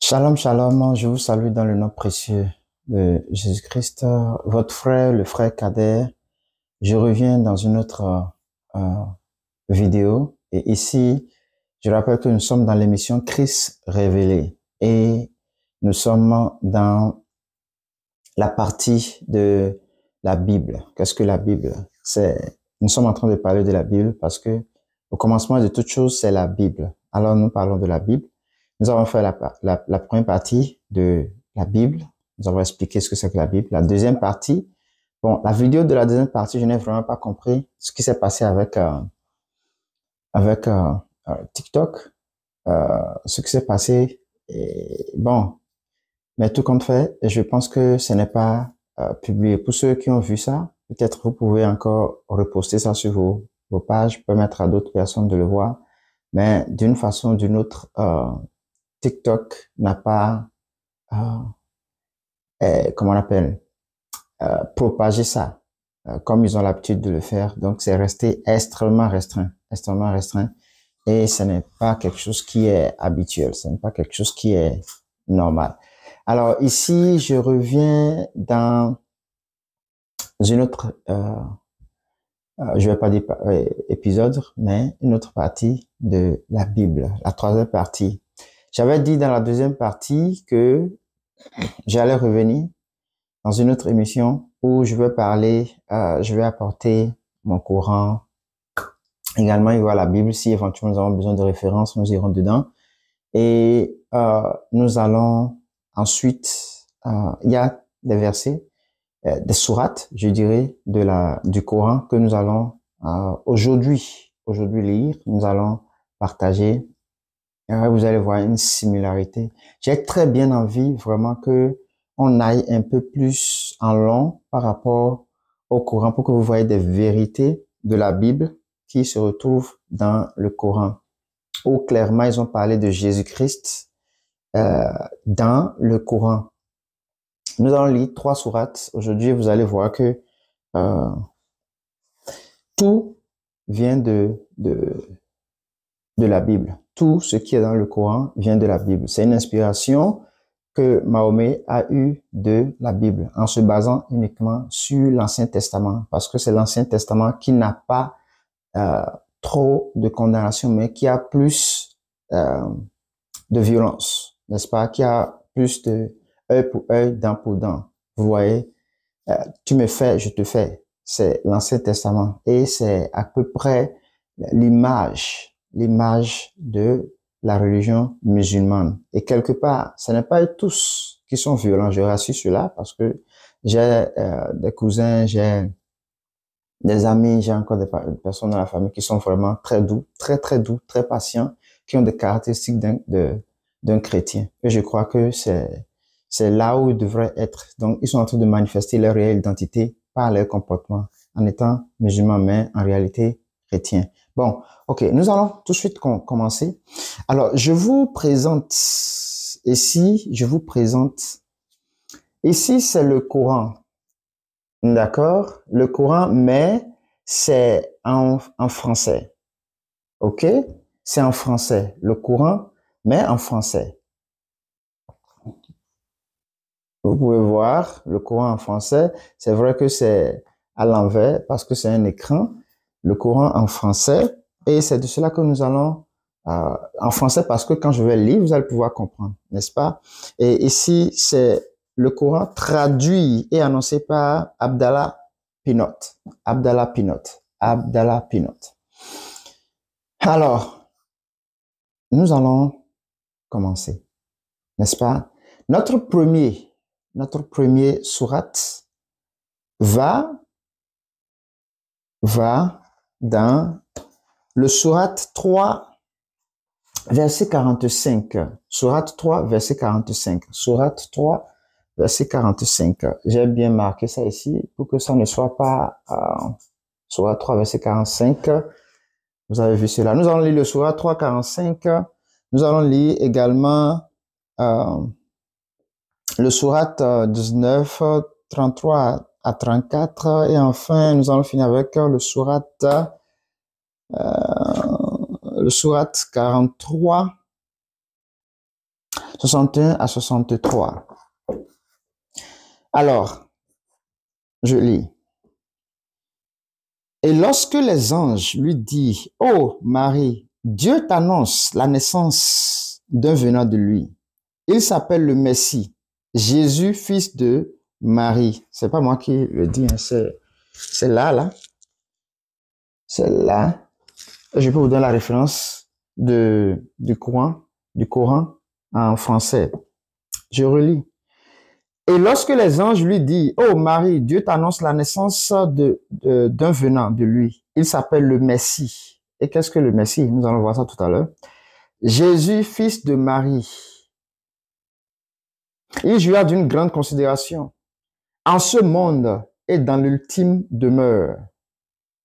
Shalom, shalom, je vous salue dans le nom précieux de Jésus-Christ, votre frère, le frère Kader. Je reviens dans une autre euh, vidéo et ici, je rappelle que nous sommes dans l'émission Christ révélé et nous sommes dans la partie de la Bible. Qu'est-ce que la Bible? Nous sommes en train de parler de la Bible parce que au commencement de toute chose, c'est la Bible. Alors nous parlons de la Bible. Nous avons fait la première partie de la Bible. Nous avons expliqué ce que c'est que la Bible. La deuxième partie, bon, la vidéo de la deuxième partie, je n'ai vraiment pas compris ce qui s'est passé avec TikTok, ce qui s'est passé. Et, bon, mais tout compte fait, je pense que ce n'est pas publié. Pour ceux qui ont vu ça, peut-être vous pouvez encore reposter ça sur vos pages, permettre à d'autres personnes de le voir. Mais d'une façon ou d'une autre, TikTok n'a pas, comment on appelle, propagé ça comme ils ont l'habitude de le faire. Donc, c'est resté extrêmement restreint, extrêmement restreint. Et ce n'est pas quelque chose qui est habituel, ce n'est pas quelque chose qui est normal. Alors ici, je reviens dans une autre, je vais pas dire épisode, mais une autre partie de la Bible, la troisième partie. J'avais dit dans la deuxième partie que j'allais revenir dans une autre émission où je vais parler, je vais apporter mon courant. Également, il y aura la Bible. Si éventuellement nous avons besoin de références, nous irons dedans. Et nous allons ensuite, il y a des versets, des sourates, je dirais, du Coran que nous allons aujourd'hui lire. Nous allons partager. Vous allez voir une similarité. J'ai très bien envie vraiment que on aille un peu plus en long par rapport au Coran pour que vous voyez des vérités de la Bible qui se retrouvent dans le Coran. Où clairement ils ont parlé de Jésus-Christ dans le Coran. Nous allons lire 3 sourates. Aujourd'hui, vous allez voir que tout vient de la Bible. Tout ce qui est dans le Coran vient de la Bible. C'est une inspiration que Mahomet a eue de la Bible en se basant uniquement sur l'Ancien Testament parce que c'est l'Ancien Testament qui n'a pas trop de condamnation mais qui a plus de violence, n'est-ce pas, qui a plus de œil pour œil, dent pour dent. Vous voyez, tu me fais, je te fais. C'est l'Ancien Testament et c'est à peu près l'image de la religion musulmane. Et quelque part, ce n'est pas tous qui sont violents, je rassure cela, parce que j'ai des cousins, j'ai des amis, j'ai encore des personnes dans la famille qui sont vraiment très doux, très doux, très patients, qui ont des caractéristiques d'un chrétien. Et je crois que c'est là où ils devraient être. Donc, ils sont en train de manifester leur réelle identité par leur comportement, en étant musulmans, mais en réalité chrétiens. Bon, ok, nous allons tout de suite commencer. Alors, je vous présente ici, c'est le Coran. D'accord? Le Coran, mais c'est en français. Ok? C'est en français. Le Coran, mais en français. Vous pouvez voir le Coran en français. C'est vrai que c'est à l'envers parce que c'est un écran. Le Coran en français. Et c'est de cela que nous allons en français parce que quand je vais lire, vous allez pouvoir comprendre, n'est-ce pas? Et ici, c'est le Coran traduit et annoncé par Abdallah Pinot. Abdallah Pinot. Abdallah Pinot. Alors, nous allons commencer, n'est-ce pas? Notre premier sourate va dans le sourate 3, verset 45. Sourate 3, verset 45. Sourate 3, verset 45. J'ai bien marqué ça ici pour que ça ne soit pas sourate 3, verset 45. Vous avez vu cela. Nous allons lire le sourate 3, 45. Nous allons lire également le sourate 19, 33 à 34. Et enfin, nous allons finir avec le sourate 43, 61 à 63. Alors, je lis. Et lorsque les anges lui disent, ô Marie, Dieu t'annonce la naissance d'un venant de lui. Il s'appelle le Messie, Jésus, fils de Marie. C'est pas moi qui le dis, hein, c'est là. C'est là. Je peux vous donner la référence du Coran en français. Je relis. Et lorsque les anges lui disent, ô Marie, Dieu t'annonce la naissance d'un venant de lui. Il s'appelle le Messie. Et qu'est-ce que le Messie? Nous allons voir ça tout à l'heure. Jésus, fils de Marie. Il jouira d'une grande considération en ce monde et dans l'ultime demeure.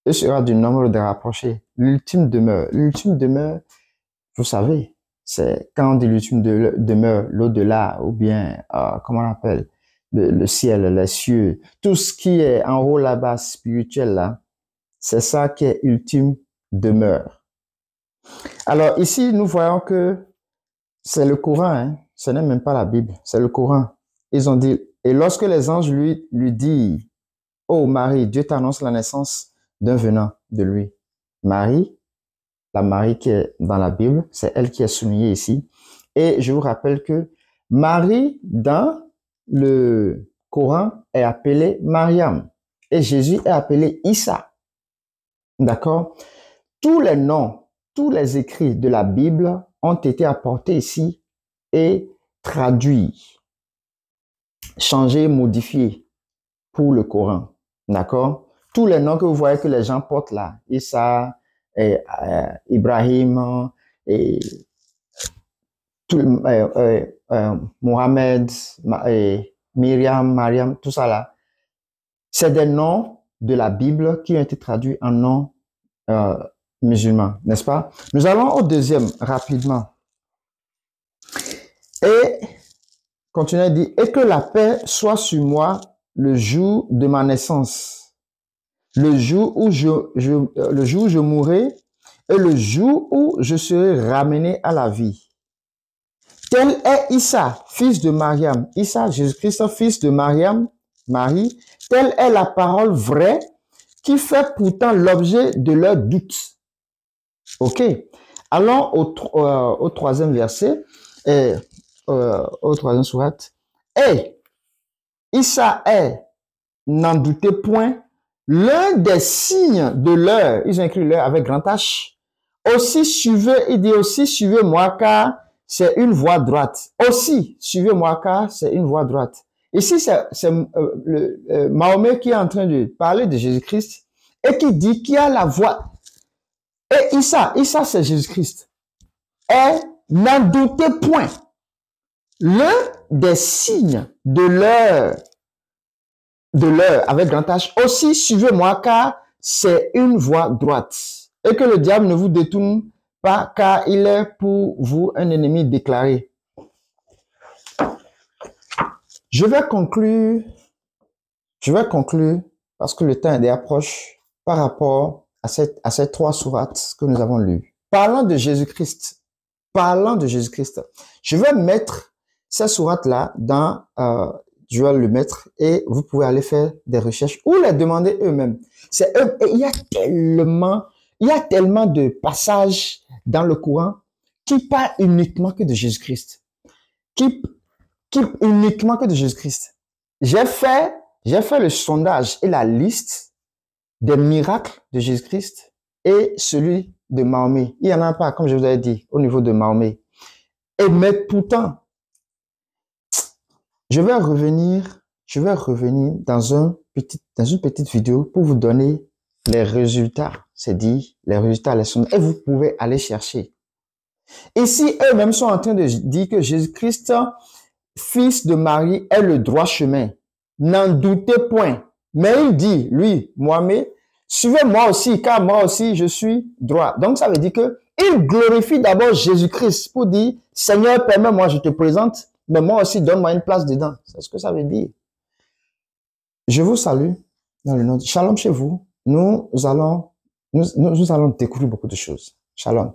Il sera du nombre des rapprochés. L'ultime demeure. L'ultime demeure, vous savez, c'est quand on dit l'ultime demeure, l'au-delà, ou bien, comment on appelle, le ciel, les cieux, tout ce qui est en haut là-bas, spirituel là, c'est ça qui est ultime demeure. Alors ici, nous voyons que c'est le Coran, hein, ce n'est même pas la Bible, c'est le Coran. Ils ont dit, et lorsque les anges lui disent, ô Marie, Dieu t'annonce la naissance d'un venant de lui. Marie, la Marie qui est dans la Bible, c'est elle qui est soulignée ici. Et je vous rappelle que Marie, dans le Coran, est appelée Mariam. Et Jésus est appelé Issa. D'accord? Tous les noms, tous les écrits de la Bible ont été apportés ici et traduits, changés, modifiés pour le Coran. D'accord? Tous les noms que vous voyez que les gens portent là, Issa, Ibrahim, et Mohamed, Myriam, Mariam, tout ça là, c'est des noms de la Bible qui ont été traduits en noms musulmans, n'est-ce pas? Nous allons au deuxième rapidement. Et continuez à dire, et que la paix soit sur moi le jour de ma naissance, le jour où je mourrai et le jour où je serai ramené à la vie. Tel est Issa, fils de Mariam. Issa, Jésus-Christ, fils de Mariam, Marie. Telle est la parole vraie qui fait pourtant l'objet de leurs doutes. Ok. Allons au troisième verset, au troisième sourate. Et Issa est, n'en doutez point, l'un des signes de l'heure. Ils ont écrit l'heure avec grand H. Aussi suivez, il dit aussi suivez-moi car c'est une voie droite. Aussi suivez-moi car c'est une voie droite. Ici, c'est Mahomet qui est en train de parler de Jésus-Christ et qui dit qu'il y a la voie. Et Issa c'est Jésus-Christ. Et n'en doutez point, l'un des signes de l'heure, avec grand H, aussi suivez-moi car c'est une voie droite. Et que le diable ne vous détourne pas car il est pour vous un ennemi déclaré. Je vais conclure parce que le temps est déjà proche par rapport à ces trois sourates que nous avons lues. Parlant de Jésus-Christ, je vais mettre ces sourates-là je vais le mettre et vous pouvez aller faire des recherches ou les demander eux-mêmes. Il y a tellement de passages dans le Coran qui parlent uniquement que de Jésus-Christ. Uniquement que de Jésus-Christ. J'ai fait le sondage et la liste des miracles de Jésus-Christ et celui de Mahomet. Il n'y en a pas, comme je vous avais dit, au niveau de Mahomet. Mais pourtant, je vais revenir dans une petite vidéo pour vous donner les résultats. C'est dit, les résultats, les sondages. Et vous pouvez aller chercher. Ici, eux-mêmes sont en train de dire que Jésus-Christ, fils de Marie, est le droit chemin. N'en doutez point. Mais il dit, lui, Mohamed, suivez-moi aussi, car moi aussi, je suis droit. Donc, ça veut dire que il glorifie d'abord Jésus-Christ pour dire, Seigneur, permets-moi, je te présente, mais moi aussi, donne-moi une place dedans. C'est ce que ça veut dire. Je vous salue dans le nom de Shalom chez vous. Nous allons découvrir beaucoup de choses. Shalom.